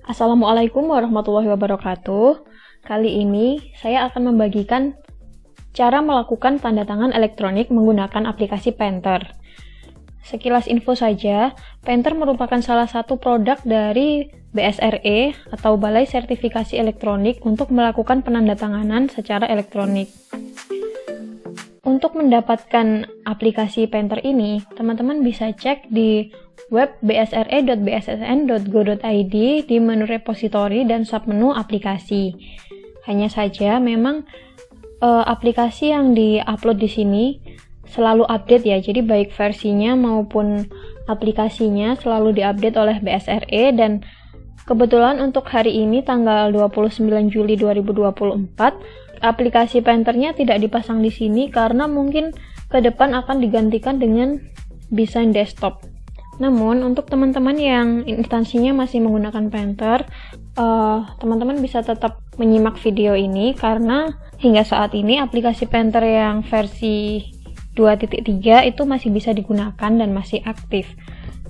Assalamualaikum warahmatullahi wabarakatuh. Kali ini saya akan membagikan cara melakukan tanda tangan elektronik menggunakan aplikasi Painter. Sekilas info saja, Painter merupakan salah satu produk dari BSRE atau Balai Sertifikasi Elektronik untuk melakukan penandatanganan secara elektronik. Untuk mendapatkan aplikasi Painter ini, teman-teman bisa cek di web bsre.bssn.go.id di menu repositori dan submenu aplikasi. Hanya saja memang aplikasi yang di-upload di sini selalu update ya. Jadi baik versinya maupun aplikasinya selalu diupdate oleh BSRE, dan kebetulan untuk hari ini tanggal 29 Juli 2024 aplikasi Painternya tidak dipasang di sini karena mungkin ke depan akan digantikan dengan desain desktop. Namun, untuk teman-teman yang instansinya masih menggunakan Painter, teman-teman bisa tetap menyimak video ini karena hingga saat ini aplikasi Painter yang versi 2.3 itu masih bisa digunakan dan masih aktif.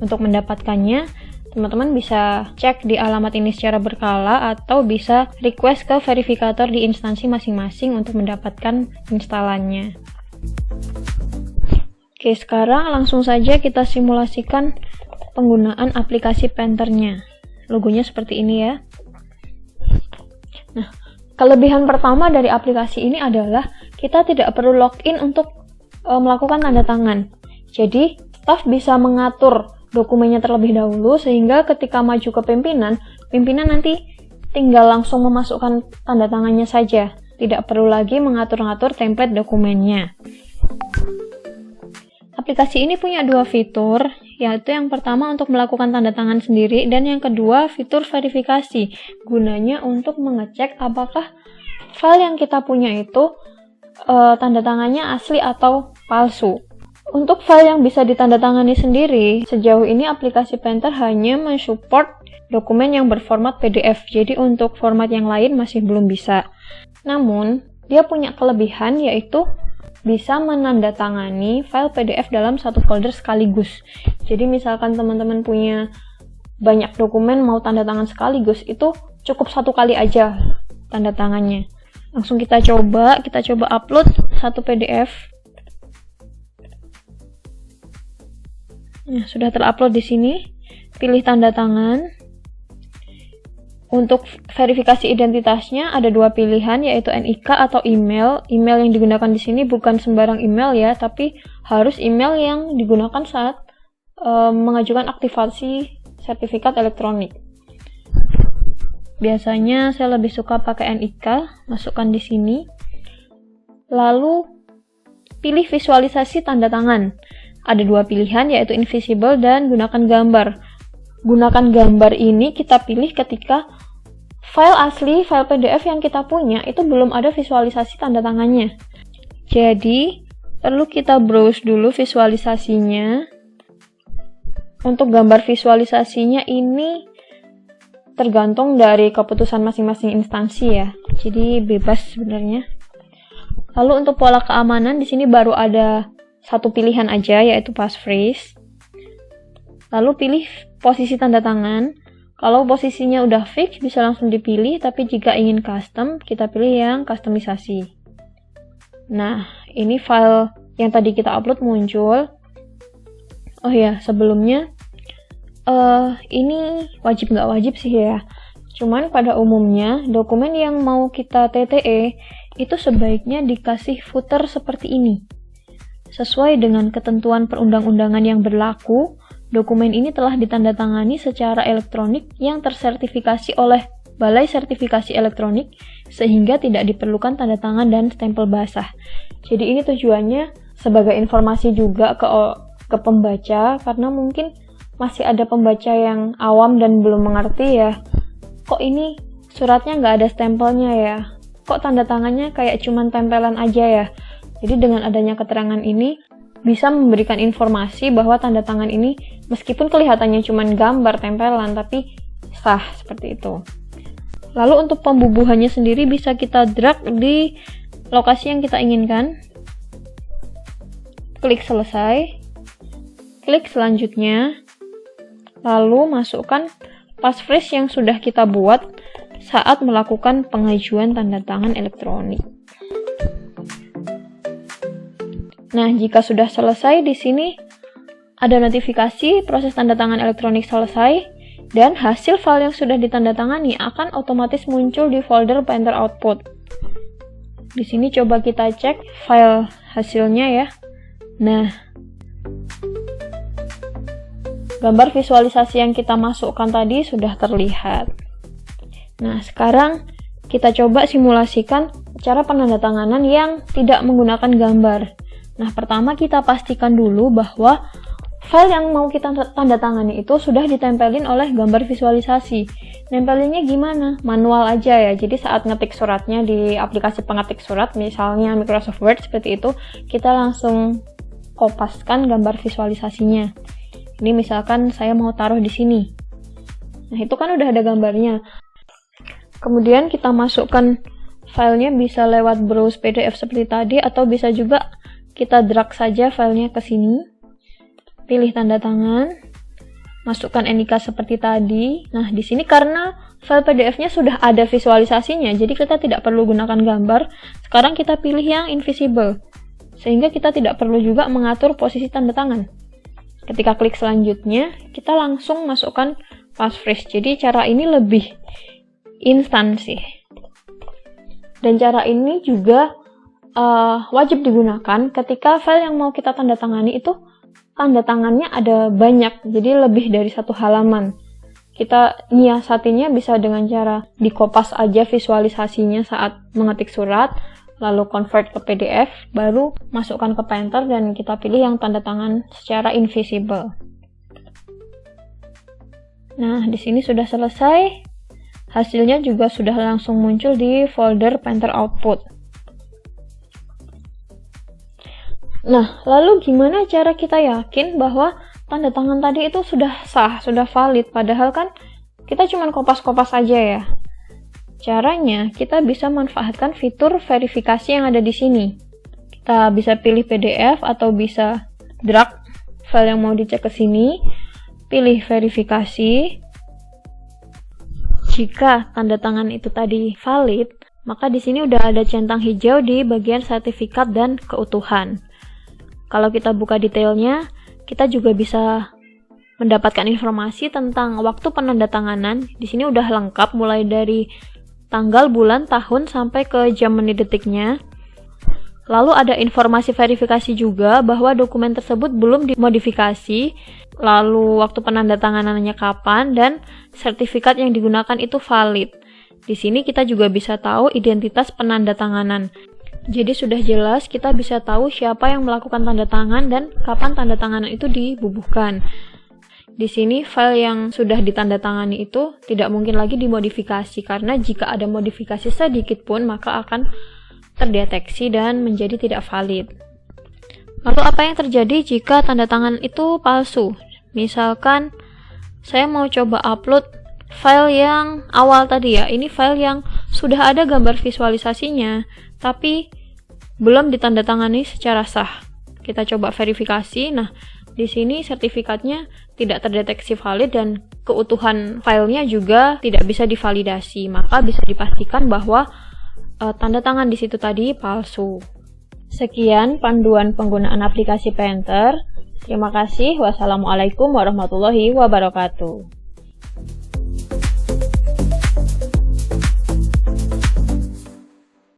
Untuk mendapatkannya, teman-teman bisa cek di alamat ini secara berkala atau bisa request ke verifikator di instansi masing-masing untuk mendapatkan instalannya. Oke, sekarang langsung saja kita simulasikan penggunaan aplikasi Painternya. Logonya seperti ini ya. Nah, kelebihan pertama dari aplikasi ini adalah kita tidak perlu login untuk melakukan tanda tangan. Jadi, staf bisa mengatur dokumennya terlebih dahulu sehingga ketika maju ke pimpinan nanti tinggal langsung memasukkan tanda tangannya saja. Tidak perlu lagi mengatur-ngatur template dokumennya. Aplikasi ini punya dua fitur, yaitu yang pertama untuk melakukan tanda tangan sendiri, dan yang kedua fitur verifikasi, gunanya untuk mengecek apakah file yang kita punya itu tanda tangannya asli atau palsu. Untuk file yang bisa ditandatangani sendiri, sejauh ini aplikasi Painter hanya mensupport dokumen yang berformat PDF, jadi untuk format yang lain masih belum bisa. Namun, dia punya kelebihan yaitu bisa menandatangani file PDF dalam satu folder sekaligus. Jadi misalkan teman-teman punya banyak dokumen mau tanda tangan sekaligus, itu cukup satu kali aja tanda tangannya. Langsung kita coba upload satu PDF. Nah, sudah terupload di sini. Pilih tanda tangan. Untuk verifikasi identitasnya ada dua pilihan, yaitu NIK atau email. Email yang digunakan di sini bukan sembarang email ya, tapi harus email yang digunakan saat mengajukan aktivasi sertifikat elektronik. Biasanya saya lebih suka pakai NIK, masukkan di sini. Lalu pilih visualisasi tanda tangan. Ada dua pilihan, yaitu invisible dan gunakan gambar. Gunakan gambar ini kita pilih ketika file asli, file PDF yang kita punya itu belum ada visualisasi tanda tangannya. Jadi, perlu kita browse dulu visualisasinya. Untuk gambar visualisasinya ini tergantung dari keputusan masing-masing instansi ya. Jadi bebas sebenarnya. Lalu untuk pola keamanan di sini baru ada satu pilihan aja, yaitu passphrase. Lalu pilih posisi tanda tangan. Kalau posisinya udah fix bisa langsung dipilih, tapi jika ingin custom, kita pilih yang kustomisasi. Nah, ini file yang tadi kita upload muncul. Oh ya, sebelumnya ini wajib nggak wajib sih ya. Cuman pada umumnya dokumen yang mau kita TTE itu sebaiknya dikasih footer seperti ini. Sesuai dengan ketentuan perundang-undangan yang berlaku, dokumen ini telah ditandatangani secara elektronik yang tersertifikasi oleh Balai Sertifikasi Elektronik sehingga tidak diperlukan tanda tangan dan stempel basah. Jadi ini tujuannya sebagai informasi juga ke pembaca, karena mungkin masih ada pembaca yang awam dan belum mengerti ya. Kok ini suratnya nggak ada stempelnya ya? Kok tanda tangannya kayak cuman tempelan aja ya? Jadi dengan adanya keterangan ini bisa memberikan informasi bahwa tanda tangan ini meskipun kelihatannya cuma gambar tempelan tapi sah seperti itu. Lalu untuk pembubuhannya sendiri bisa kita drag di lokasi yang kita inginkan. Klik selesai. Klik selanjutnya. Lalu masukkan passphrase yang sudah kita buat saat melakukan pengajuan tanda tangan elektronik. Nah, jika sudah selesai di sini ada notifikasi proses tanda tangan elektronik selesai dan hasil file yang sudah ditandatangani akan otomatis muncul di folder Painter Output. Di sini coba kita cek file hasilnya ya. Nah, gambar visualisasi yang kita masukkan tadi sudah terlihat. Nah, sekarang kita coba simulasikan cara penandatanganan yang tidak menggunakan gambar. Nah, pertama kita pastikan dulu bahwa file yang mau kita tanda tangani itu sudah ditempelin oleh gambar visualisasi. Nempelinnya gimana? Manual aja ya. Jadi saat ngetik suratnya di aplikasi pengetik surat, misalnya Microsoft Word seperti itu, kita langsung kopaskan gambar visualisasinya. Ini misalkan saya mau taruh di sini. Nah, itu kan udah ada gambarnya. Kemudian kita masukkan filenya bisa lewat browse PDF seperti tadi, atau bisa juga kita drag saja filenya ke sini. Pilih tanda tangan, masukkan NIK seperti tadi. Nah, di sini karena file PDF-nya sudah ada visualisasinya, jadi kita tidak perlu gunakan gambar. Sekarang kita pilih yang invisible, sehingga kita tidak perlu juga mengatur posisi tanda tangan. Ketika klik selanjutnya, kita langsung masukkan passphrase. Jadi cara ini lebih instan sih. Dan cara ini juga wajib digunakan ketika file yang mau kita tanda tangani itu tanda tangannya ada banyak, jadi lebih dari satu halaman. Kita nyiasatinya bisa dengan cara dikopas aja visualisasinya saat mengetik surat, lalu convert ke PDF, baru masukkan ke Painter dan kita pilih yang tanda tangan secara invisible. Nah, di sini sudah selesai. Hasilnya juga sudah langsung muncul di folder Painter Output. Nah, lalu gimana cara kita yakin bahwa tanda tangan tadi itu sudah sah, sudah valid, padahal kan kita cuma kopas-kopas aja ya. Caranya, kita bisa manfaatkan fitur verifikasi yang ada di sini. Kita bisa pilih PDF atau bisa drag file yang mau dicek ke sini, pilih verifikasi. Jika tanda tangan itu tadi valid, maka di sini udah ada centang hijau di bagian sertifikat dan keutuhan. Kalau kita buka detailnya, kita juga bisa mendapatkan informasi tentang waktu penandatanganan. Di sini udah lengkap mulai dari tanggal, bulan, tahun, sampai ke jam, menit, detiknya. Lalu ada informasi verifikasi juga bahwa dokumen tersebut belum dimodifikasi, lalu waktu penandatanganannya kapan, dan sertifikat yang digunakan itu valid. Di sini kita juga bisa tahu identitas penandatanganan. Jadi sudah jelas kita bisa tahu siapa yang melakukan tanda tangan dan kapan tanda tanganan itu dibubuhkan. Di sini file yang sudah ditandatangani itu tidak mungkin lagi dimodifikasi, karena jika ada modifikasi sedikit pun maka akan terdeteksi dan menjadi tidak valid. Lalu apa yang terjadi jika tanda tangan itu palsu? Misalkan saya mau coba upload file yang awal tadi ya, ini file yang sudah ada gambar visualisasinya, tapi belum ditandatangani secara sah. Kita coba verifikasi. Nah, di sini sertifikatnya tidak terdeteksi valid dan keutuhan filenya juga tidak bisa divalidasi. Maka bisa dipastikan bahwa tanda tangan di situ tadi palsu. Sekian panduan penggunaan aplikasi Painter. Terima kasih. Wassalamualaikum warahmatullahi wabarakatuh.